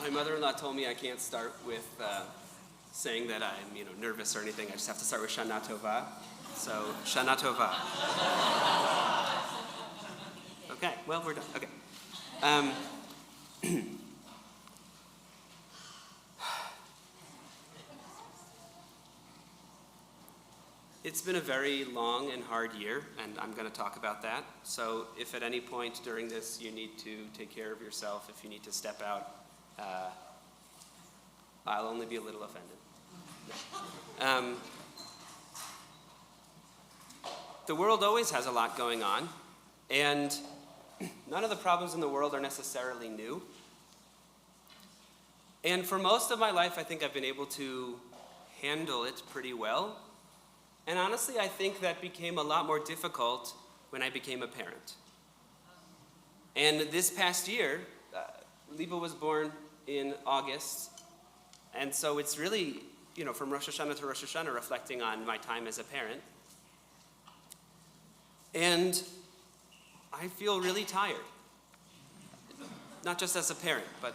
My mother-in-law told me I can't start with saying that I'm nervous or anything. I just have to start with Shana Tova. So, Shana Tova. Okay, well, we're done. Okay. It's been a very long and hard year, and I'm going to talk about that. So if at any point during this you need to take care of yourself, if you need to step out, I'll only be a little offended. The world always has a lot going on, and none of the problems in the world are necessarily new. And for most of my life, I think I've been able to handle it pretty well. And honestly, I think that became a lot more difficult when I became a parent. And this past year, Liva was born in August, and so it's really, from Rosh Hashanah to Rosh Hashanah, reflecting on my time as a parent. And I feel really tired. Not just as a parent, but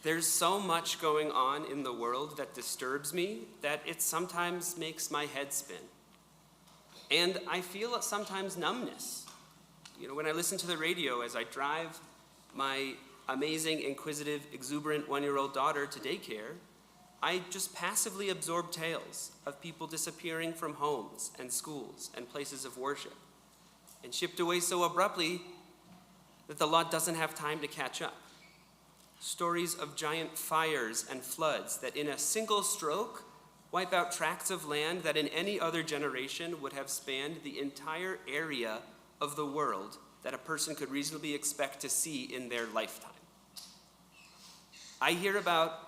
there's so much going on in the world that disturbs me that it sometimes makes my head spin. And I feel sometimes numbness. When I listen to the radio as I drive my amazing, inquisitive, exuberant 1-year-old daughter to daycare, I just passively absorb tales of people disappearing from homes and schools and places of worship and shipped away so abruptly that the law doesn't have time to catch up. Stories of giant fires and floods that in a single stroke wipe out tracts of land that in any other generation would have spanned the entire area of the world that a person could reasonably expect to see in their lifetime. I hear about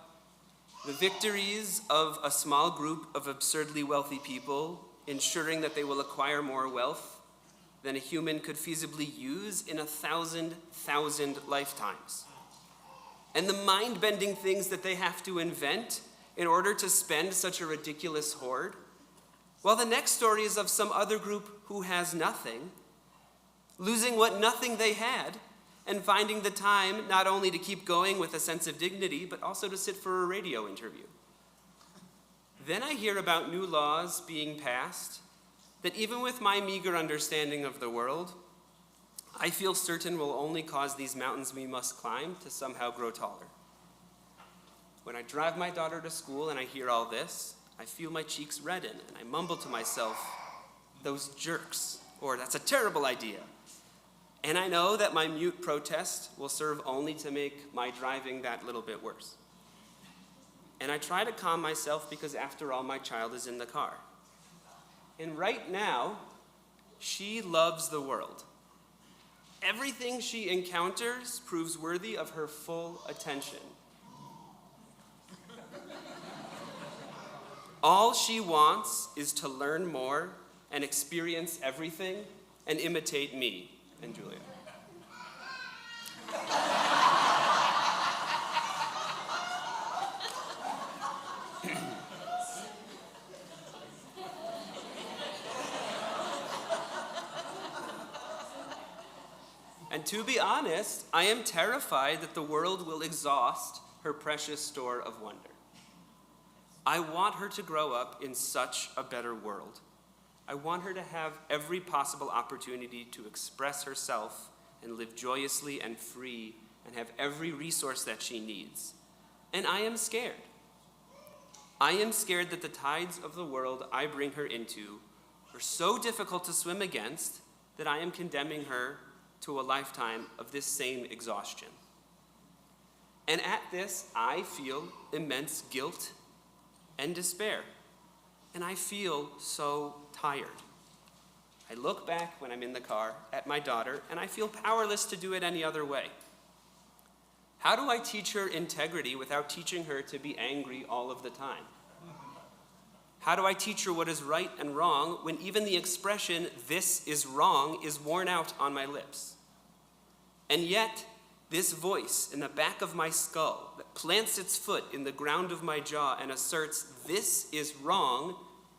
the victories of a small group of absurdly wealthy people ensuring that they will acquire more wealth than a human could feasibly use in 1,000 lifetimes. And the mind-bending things that they have to invent in order to spend such a ridiculous hoard. While the next story is of some other group who has nothing, losing what nothing they had, and finding the time not only to keep going with a sense of dignity, but also to sit for a radio interview. Then I hear about new laws being passed that even with my meager understanding of the world, I feel certain will only cause these mountains we must climb to somehow grow taller. When I drive my daughter to school and I hear all this, I feel my cheeks redden and I mumble to myself, "Those jerks," or "That's a terrible idea." And I know that my mute protest will serve only to make my driving that little bit worse. And I try to calm myself because after all, my child is in the car. And right now, she loves the world. Everything she encounters proves worthy of her full attention. All she wants is to learn more and experience everything and imitate me and Julia. And to be honest, I am terrified that the world will exhaust her precious store of wonder. I want her to grow up in such a better world. I want her to have every possible opportunity to express herself and live joyously and free and have every resource that she needs. And I am scared. I am scared that the tides of the world I bring her into are so difficult to swim against that I am condemning her to a lifetime of this same exhaustion. And at this, I feel immense guilt and despair. And I feel so tired. I look back when I'm in the car at my daughter, and I feel powerless to do it any other way. How do I teach her integrity without teaching her to be angry all of the time? How do I teach her what is right and wrong when even the expression, "this is wrong," is worn out on my lips? And yet, this voice in the back of my skull that plants its foot in the ground of my jaw and asserts, "This is wrong,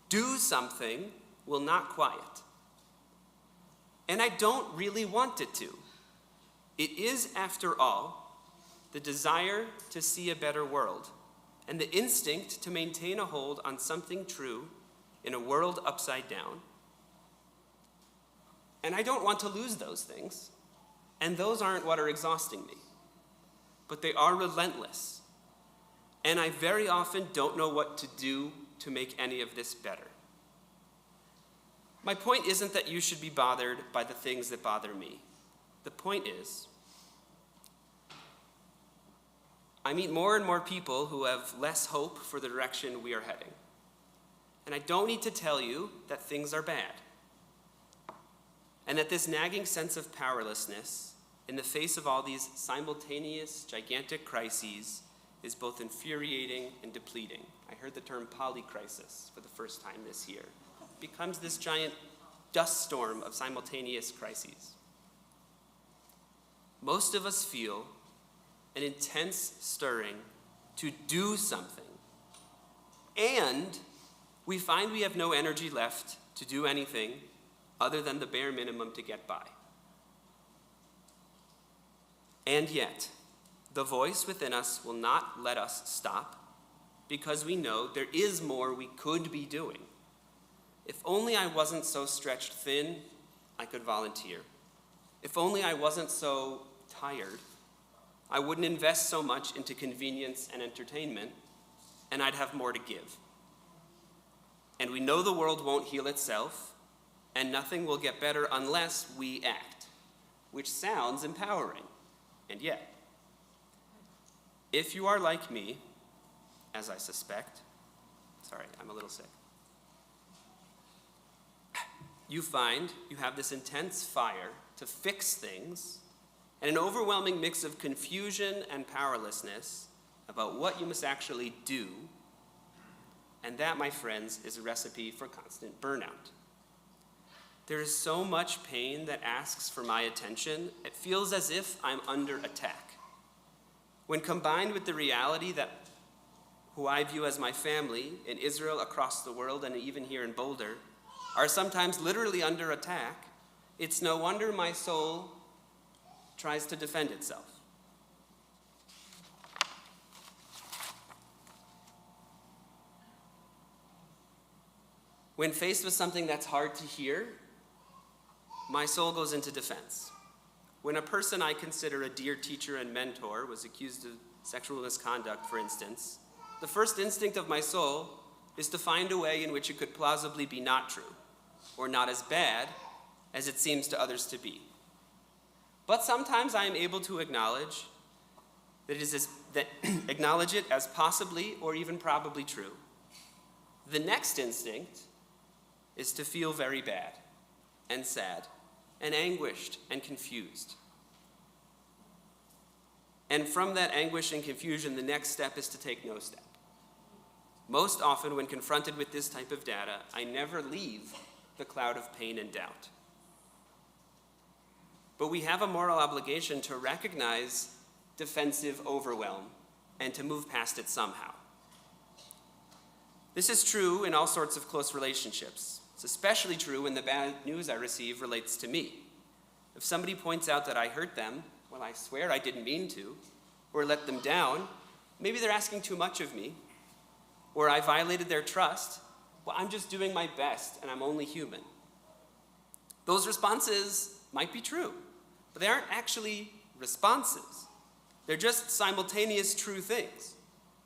do something," will not quiet. And I don't really want it to. It is, after all, the desire to see a better world, and the instinct to maintain a hold on something true in a world upside down. And I don't want to lose those things, and those aren't what are exhausting me, but they are relentless, and I very often don't know what to do to make any of this better. My point isn't that you should be bothered by the things that bother me. The point is, I meet more and more people who have less hope for the direction we are heading. And I don't need to tell you that things are bad, and that this nagging sense of powerlessness in the face of all these simultaneous, gigantic crises is both infuriating and depleting. I heard the term polycrisis for the first time this year. It becomes this giant dust storm of simultaneous crises. Most of us feel an intense stirring to do something, and we find we have no energy left to do anything other than the bare minimum to get by. And yet, the voice within us will not let us stop, because we know there is more we could be doing. If only I wasn't so stretched thin, I could volunteer. If only I wasn't so tired, I wouldn't invest so much into convenience and entertainment, and I'd have more to give. And we know the world won't heal itself, and nothing will get better unless we act, which sounds empowering. And yet, if you are like me, as I suspect, sorry, I'm a little sick, you find you have this intense fire to fix things and an overwhelming mix of confusion and powerlessness about what you must actually do. And that, my friends, is a recipe for constant burnout. There is so much pain that asks for my attention, it feels as if I'm under attack. When combined with the reality that who I view as my family in Israel, across the world, and even here in Boulder, are sometimes literally under attack, it's no wonder my soul tries to defend itself. When faced with something that's hard to hear, my soul goes into defense. When a person I consider a dear teacher and mentor was accused of sexual misconduct, for instance, the first instinct of my soul is to find a way in which it could plausibly be not true, or not as bad as it seems to others to be. But sometimes I am able to acknowledge acknowledge it as possibly or even probably true. The next instinct is to feel very bad and sad and anguished and confused. And from that anguish and confusion, the next step is to take no step. Most often, when confronted with this type of data, I never leave the cloud of pain and doubt. But we have a moral obligation to recognize defensive overwhelm and to move past it somehow. This is true in all sorts of close relationships. It's especially true when the bad news I receive relates to me. If somebody points out that I hurt them, well, I swear I didn't mean to, or let them down, maybe they're asking too much of me, or I violated their trust, well, I'm just doing my best and I'm only human. Those responses might be true, but they aren't actually responses. They're just simultaneous true things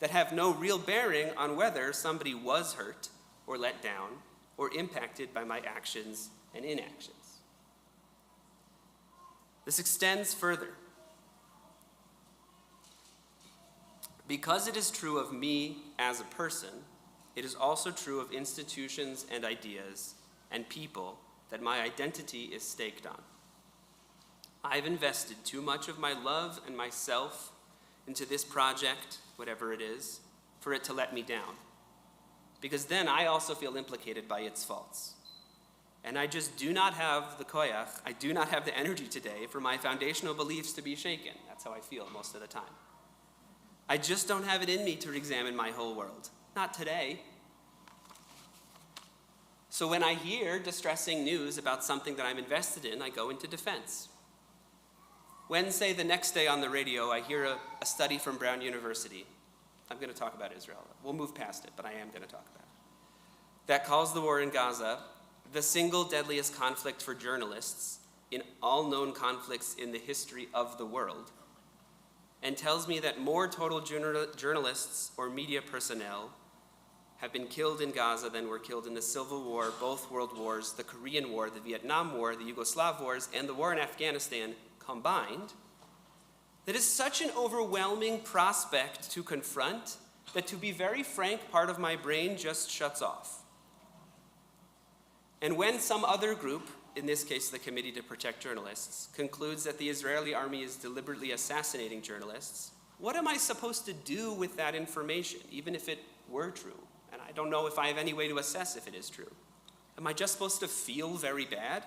that have no real bearing on whether somebody was hurt or let down or impacted by my actions and inactions. This extends further. Because it is true of me as a person, it is also true of institutions and ideas and people that my identity is staked on. I've invested too much of my love and myself into this project, whatever it is, for it to let me down. Because then I also feel implicated by its faults. And I just do not have the koyach, I do not have the energy today for my foundational beliefs to be shaken. That's how I feel most of the time. I just don't have it in me to examine my whole world. Not today. So when I hear distressing news about something that I'm invested in, I go into defense. When, say, the next day on the radio, I hear a study from Brown University, I'm going to talk about Israel. We'll move past it, but I am going to talk about it. That calls the war in Gaza the single deadliest conflict for journalists in all known conflicts in the history of the world, and tells me that more total journalists or media personnel have been killed in Gaza than were killed in the Civil War, both world wars, the Korean War, the Vietnam War, the Yugoslav wars, and the war in Afghanistan combined, that is such an overwhelming prospect to confront that, to be very frank, part of my brain just shuts off. And when some other group, in this case the Committee to Protect Journalists, concludes that the Israeli army is deliberately assassinating journalists, what am I supposed to do with that information, even if it were true? And I don't know if I have any way to assess if it is true. Am I just supposed to feel very bad?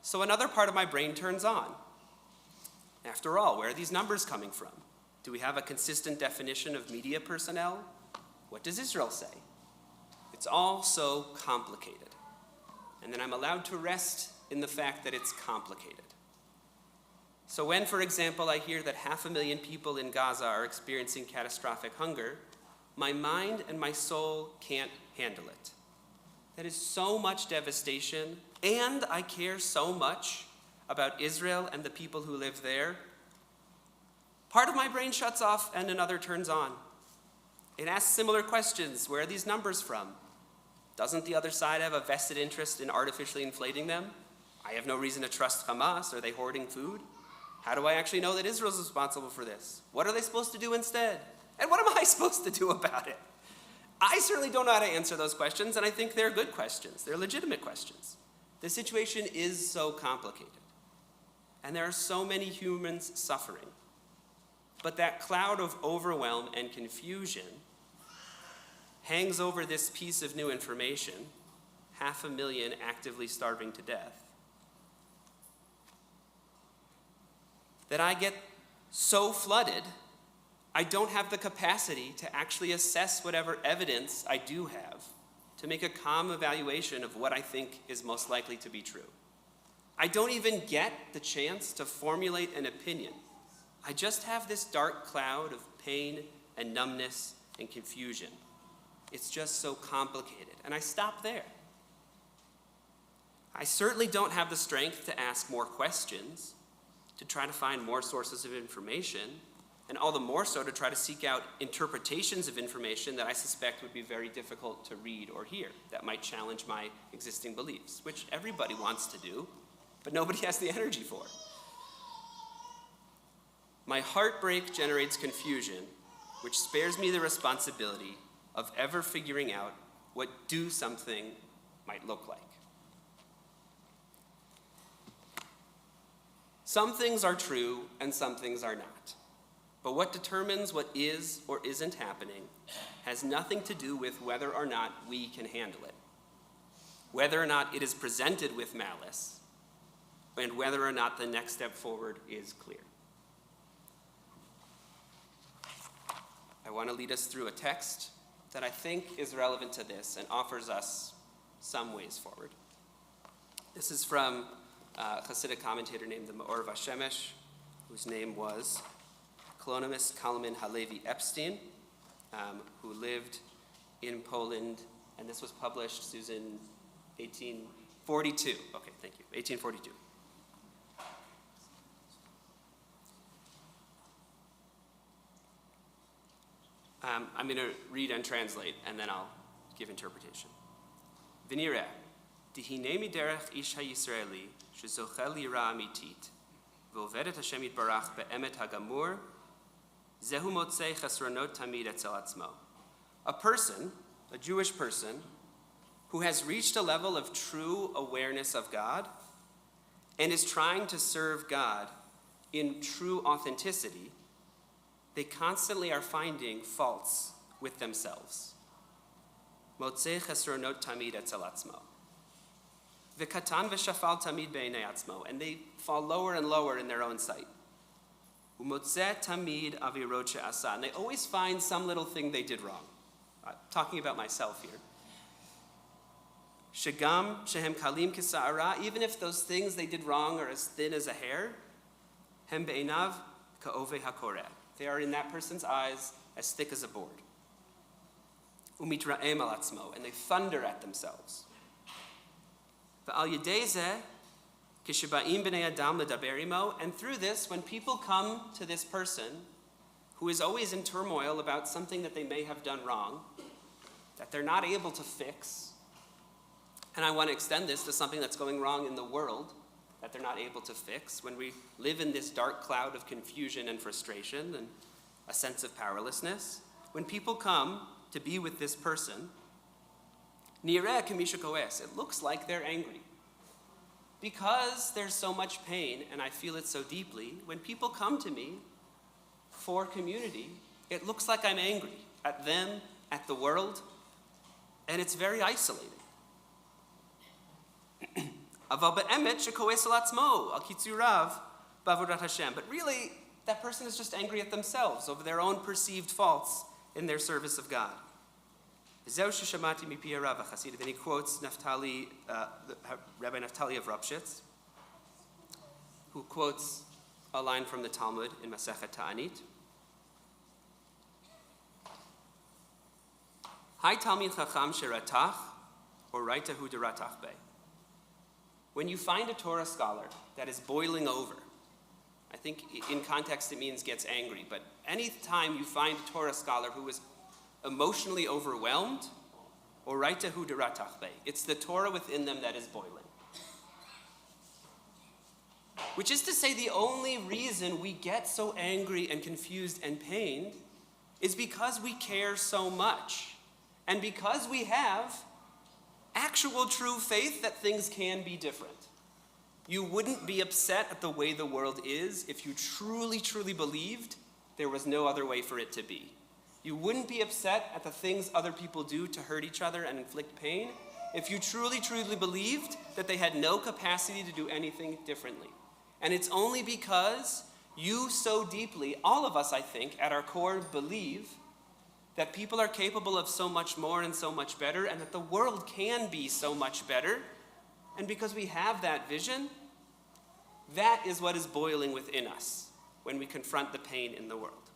So another part of my brain turns on. After all, where are these numbers coming from? Do we have a consistent definition of media personnel? What does Israel say? It's all so complicated. And then I'm allowed to rest in the fact that it's complicated. So when, for example, I hear that 500,000 people in Gaza are experiencing catastrophic hunger, my mind and my soul can't handle it. That is so much devastation, and I care so much about Israel and the people who live there. Part of my brain shuts off and another turns on. It asks similar questions. Where are these numbers from? Doesn't the other side have a vested interest in artificially inflating them? I have no reason to trust Hamas. Are they hoarding food? How do I actually know that Israel's responsible for this? What are they supposed to do instead? And what am I supposed to do about it? I certainly don't know how to answer those questions, and I think they're good questions. They're legitimate questions. The situation is so complicated, and there are so many humans suffering. But that cloud of overwhelm and confusion hangs over this piece of new information, 500,000 actively starving to death, that I get so flooded, I don't have the capacity to actually assess whatever evidence I do have to make a calm evaluation of what I think is most likely to be true. I don't even get the chance to formulate an opinion. I just have this dark cloud of pain and numbness and confusion. It's just so complicated, and I stop there. I certainly don't have the strength to ask more questions, to try to find more sources of information, and all the more so to try to seek out interpretations of information that I suspect would be very difficult to read or hear, that might challenge my existing beliefs, which everybody wants to do, but nobody has the energy for. My heartbreak generates confusion, which spares me the responsibility of ever figuring out what do something might look like. Some things are true and some things are not. But what determines what is or isn't happening has nothing to do with whether or not we can handle it, whether or not it is presented with malice, and whether or not the next step forward is clear. I want to lead us through a text that I think is relevant to this and offers us some ways forward. This is from a Hasidic commentator named the Me'or Vashemesh, whose name was Kalonymus Kalman Halevi Epstein, who lived in Poland, and this was published, Susan, 1842. Okay, thank you, 1842. I'm going to read and translate, and then I'll give interpretation. V'nireh, dihine miderech ish ha-Yisraeli, shezochel yira amitit, v'ovedet Hashem yitbarach be'emet hagamur, zehu motzei chesronot tamid etzel atzmo. A person, a Jewish person, who has reached a level of true awareness of God and is trying to serve God in true authenticity, they constantly are finding faults with themselves. Motzei chesronot tamid etzel atzmo. V'katan v'shafal tamid be'enei atzmo. And they fall lower and lower in their own sight. Umotzeh tamid avirot she'asa. And they always find some little thing they did wrong. I'm talking about myself here. Shegam shehem kalim kisa'ara. Even if those things they did wrong are as thin as a hair, Hem be'enav ka'ove hakoreh. They are in that person's eyes as thick as a board. Umitra'em al atzmo, and they thunder at themselves. V'al yedei zeh kishaba'im b'nei adam ledaber imo, and through this, when people come to this person who is always in turmoil about something that they may have done wrong, that they're not able to fix, and I want to extend this to something that's going wrong in the world that they're not able to fix, when we live in this dark cloud of confusion and frustration and a sense of powerlessness, when people come to be with this person, nireh k'misha koes, it looks like they're angry. Because there's so much pain, and I feel it so deeply, when people come to me for community, it looks like I'm angry at them, at the world, and it's very isolating. But really, that person is just angry at themselves over their own perceived faults in their service of God. Then he quotes Rabbi Naftali of Ropshitz, who quotes a line from the Talmud in Masechet Ta'anit. Hai Talmid Chacham sheratach, or raitahu deratach be. When you find a Torah scholar that is boiling over, I think in context it means gets angry, but any time you find a Torah scholar who is emotionally overwhelmed, or raitahu deratach be, it's the Torah within them that is boiling. Which is to say, the only reason we get so angry and confused and pained is because we care so much, and because we have actual true faith that things can be different. You wouldn't be upset at the way the world is if you truly, truly believed there was no other way for it to be. You wouldn't be upset at the things other people do to hurt each other and inflict pain if you truly, truly believed that they had no capacity to do anything differently. And it's only because you so deeply, all of us, I think, at our core, believe that people are capable of so much more and so much better, and that the world can be so much better. And because we have that vision, that is what is boiling within us when we confront the pain in the world.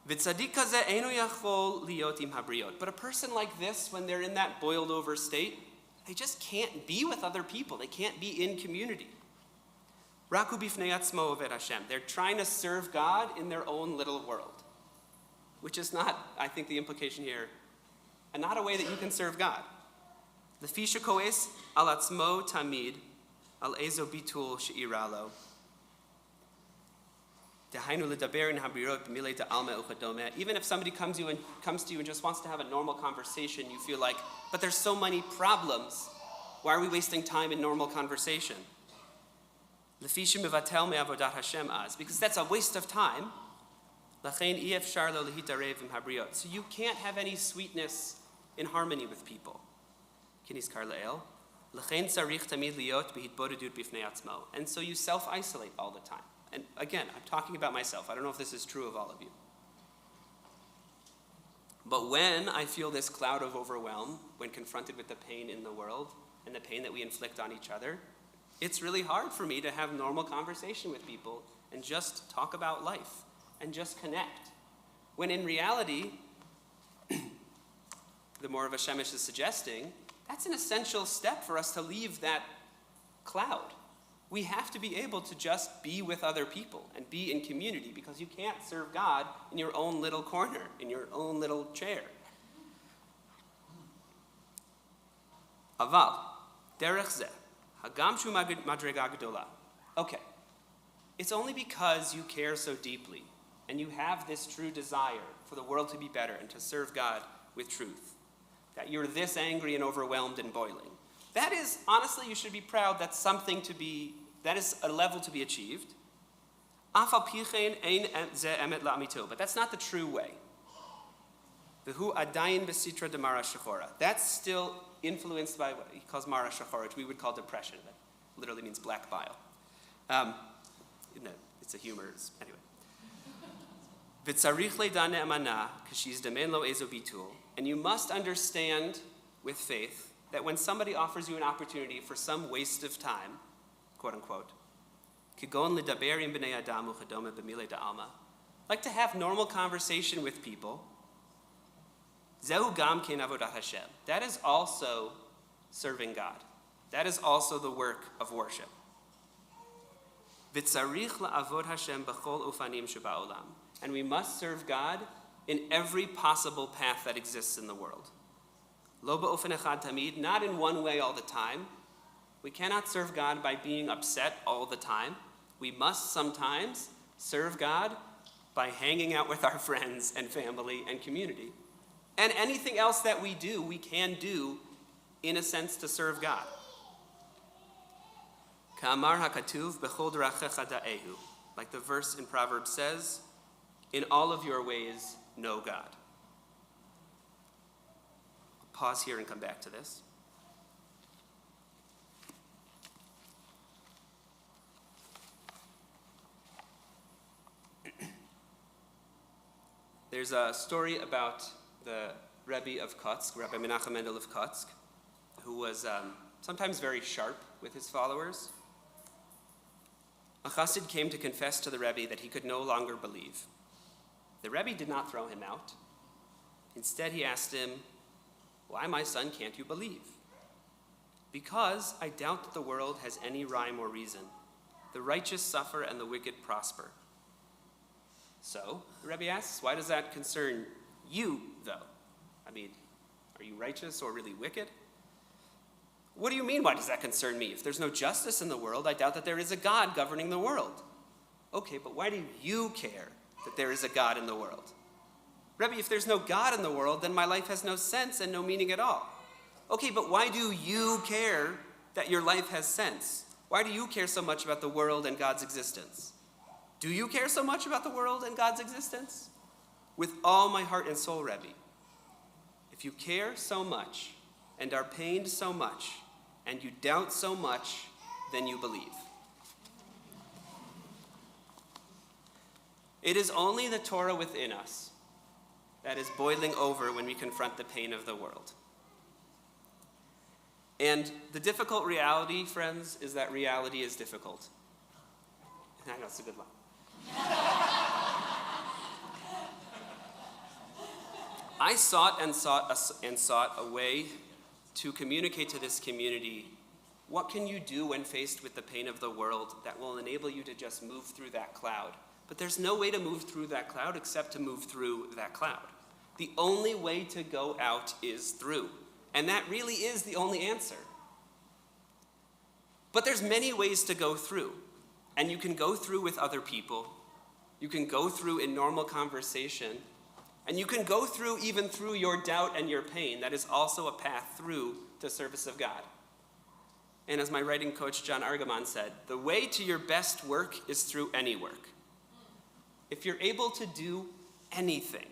But a person like this, when they're in that boiled over state, they just can't be with other people. They can't be in community. They're trying to serve God in their own little world, which is not, I think the implication here, and not a way that you can serve God. Lefisha koes al atzmo tamid al ezo bitul she'iralo. Even if somebody comes to you and just wants to have a normal conversation, you feel like, but there's so many problems. Why are we wasting time in normal conversation? Because that's a waste of time. So you can't have any sweetness in harmony with people. And so you self-isolate all the time. And again, I'm talking about myself. I don't know if this is true of all of you. But when I feel this cloud of overwhelm, when confronted with the pain in the world and the pain that we inflict on each other, it's really hard for me to have normal conversation with people and just talk about life and just connect. When in reality, the more of a Shemesh is suggesting, that's an essential step for us to leave that cloud. We have to be able to just be with other people and be in community, because you can't serve God in your own little corner, in your own little chair. Aval, derech zeh, hagam shu madrega gedola. Okay, it's only because you care so deeply and you have this true desire for the world to be better and to serve God with truth that you're this angry and overwhelmed and boiling. That is, honestly, you should be proud. That's that is a level to be achieved. But that's not the true way. That's still influenced by what he calls mara shachora, which we would call depression. That literally means black bile. It's a humor. Anyway. And you must understand with faith that when somebody offers you an opportunity for some waste of time, quote unquote, like to have normal conversation with people, that is also serving God. That is also the work of worship. And we must serve God in every possible path that exists in the world. Not in one way all the time. We cannot serve God by being upset all the time. We must sometimes serve God by hanging out with our friends and family and community. And anything else that we do, we can do in a sense to serve God. Like the verse in Proverbs says, in all of your ways, know God. I'll pause here and come back to this. There's a story about the Rebbe of Kotsk, Rabbi Menachem Mendel of Kotsk, who was sometimes very sharp with his followers. A chassid came to confess to the Rebbe that he could no longer believe. The Rebbe did not throw him out. Instead, he asked him, "Why, my son, can't you believe?" "Because I doubt that the world has any rhyme or reason. The righteous suffer and the wicked prosper." So, the Rebbe asks, why does that concern you, though? I mean, are you righteous or really wicked? What do you mean, why does that concern me? If there's no justice in the world, I doubt that there is a God governing the world. Okay, but why do you care that there is a God in the world? Rebbe, if there's no God in the world, then my life has no sense and no meaning at all. Okay, but why do you care that your life has sense? Why do you care so much about the world and God's existence? Do you care so much about the world and God's existence? With all my heart and soul, Rebbe. If you care so much and are pained so much and you doubt so much, then you believe. It is only the Torah within us that is boiling over when we confront the pain of the world. And the difficult reality, friends, is that reality is difficult. I know, it's a good line. I sought a way to communicate to this community, what can you do when faced with the pain of the world that will enable you to just move through that cloud? But there's no way to move through that cloud except to move through that cloud. The only way to go out is through. And that really is the only answer. But there's many ways to go through. And you can go through with other people. You can go through in normal conversation. And you can go through even through your doubt and your pain. That is also a path through the service of God. And as my writing coach John Argamon said, the way to your best work is through any work. If you're able to do anything,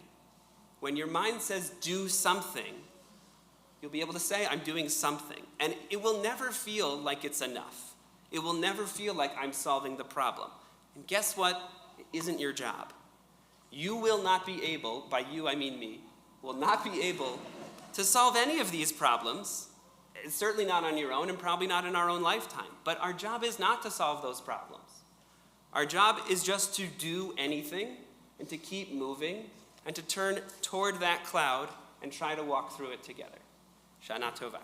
when your mind says do something, you'll be able to say, I'm doing something. And it will never feel like it's enough. It will never feel like I'm solving the problem. And guess what? It isn't your job. You will not be able, by you I mean me, will not be able to solve any of these problems. It's certainly not on your own and probably not in our own lifetime. But our job is not to solve those problems. Our job is just to do anything and to keep moving and to turn toward that cloud and try to walk through it together. Shana Tova.